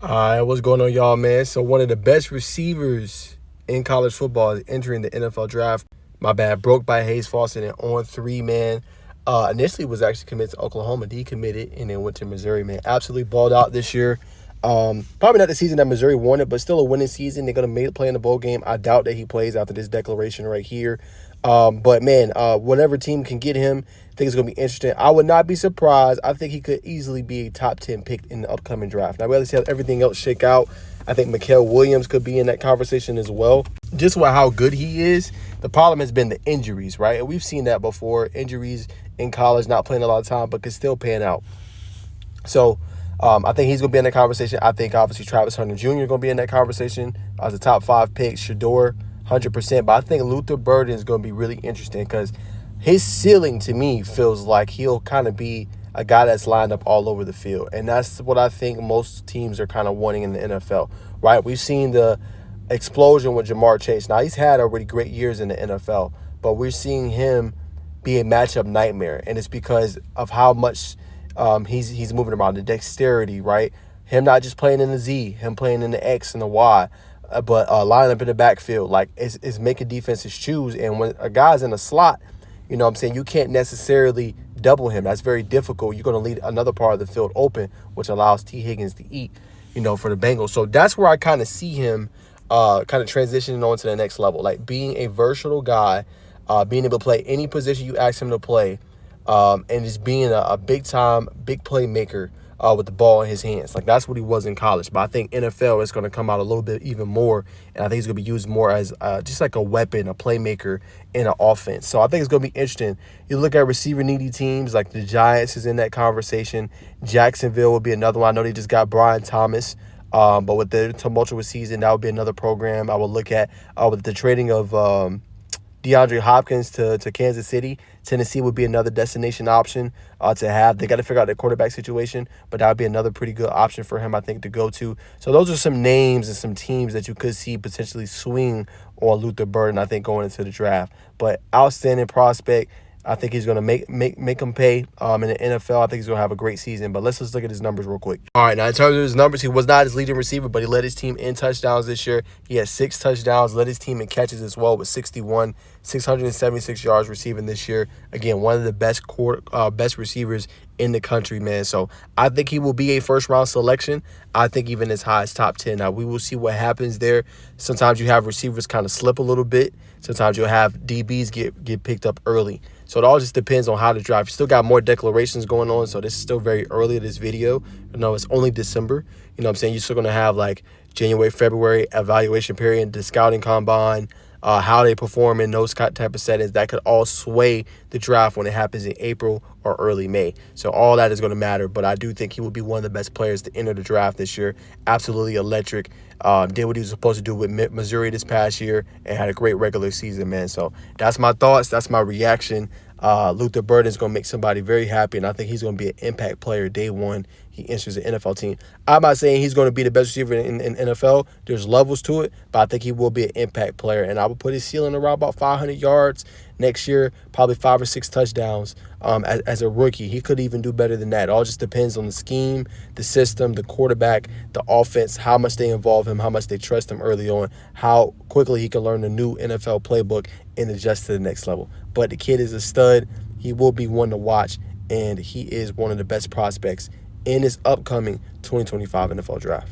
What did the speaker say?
All right, what's going on, y'all, man? So one of the best receivers in college football is entering the NFL draft. My bad, broke by Hayes Fawcett and on three, man. Initially was actually committed to Oklahoma, decommitted, and then went to Missouri, man. Absolutely balled out this year. Probably not the season that Missouri wanted, but still a winning season. They're going to play in the bowl game. I doubt that he plays after this declaration right here. But, man, whatever team can get him, I think it's going to be interesting. I would not be surprised. I think he could easily be a top 10 pick in the upcoming draft. Now, we have to see how everything else shake out. I think Mikael Williams could be in that conversation as well. Just with how good he is, the problem has been the injuries, right? And we've seen that before. Injuries in college, not playing a lot of time, but can still pan out. So I think he's going to be in that conversation. I think, obviously, Travis Hunter Jr. is going to be in that conversation as a top 5 pick. Shedeur, 100%. But I think Luther Burden is going to be really interesting because his ceiling, to me, feels like he'll kind of be a guy that's lined up all over the field. And that's what I think most teams are kind of wanting in the NFL, right? We've seen the explosion with Jamar Chase. Now, he's had already great years in the NFL, but we're seeing him be a matchup nightmare. And it's because of how much he's moving around, the dexterity, right? Him not just playing in the Z, him playing in the X and the Y, but lining up in the backfield. Like, it's making defenses choose. And when a guy's in a slot, you know what I'm saying, you can't necessarily double him. That's very difficult. You're going to leave another part of the field open, which allows T. Higgins to eat, for the Bengals. So that's where I kind of see him kind of transitioning on to the next level, like being a versatile guy, being able to play any position you ask him to play, and just being a big-time, big playmaker with the ball in his hands. Like, that's what he was in college. But I think NFL is going to come out a little bit even more, and I think he's going to be used more as just like a weapon, a playmaker in an offense. So I think it's going to be interesting. You look at receiver-needy teams, like the Giants is in that conversation. Jacksonville will be another one. I know they just got Brian Thomas. But with the tumultuous season, that would be another program I would look at. With the trading of DeAndre Hopkins to Kansas City, Tennessee would be another destination option to have. They got to figure out their quarterback situation, but that would be another pretty good option for him, I think, to go to. So those are some names and some teams that you could see potentially swing on Luther Burden, I think, going into the draft. But outstanding prospect. I think he's going to make him pay in the NFL. I think he's going to have a great season. But let's just look at his numbers real quick. All right, now in terms of his numbers, he was not his leading receiver, but he led his team in touchdowns this year. He had 6 touchdowns, led his team in catches as well with 61, 676 yards receiving this year. Again, one of the best receivers in the country, man. So I think he will be a first-round selection. I think even as high as top 10. Now, we will see what happens there. Sometimes you have receivers kind of slip a little bit. Sometimes you'll have DBs get picked up early. So it all just depends on how to drive. You still got more declarations going on, so this is still very early in this video. It's only December. You know what I'm saying? You're still going to have, like, January, February evaluation period, the scouting combine, how they perform in those type of settings. That could all sway the draft when it happens in April or early May. So all that is going to matter, but I do think he will be one of the best players to enter the draft this year. Absolutely electric. Did what he was supposed to do with Missouri this past year and had a great regular season, man. So that's my thoughts. That's my reaction. Luther Burden is going to make somebody very happy, and I think he's going to be an impact player day one. He enters the NFL team. I'm not saying he's going to be the best receiver in NFL. There's levels to it, but I think he will be an impact player, and I would put his ceiling around about 500 yards next year, probably 5 or 6 touchdowns as a rookie. He could even do better than that. It all just depends on the scheme, the system, the quarterback, the offense, how much they involve him, how much they trust him early on, how quickly he can learn the new NFL playbook and adjust to the next level. But the kid is a stud. He will be one to watch, and he is one of the best prospects in this upcoming 2025 NFL draft.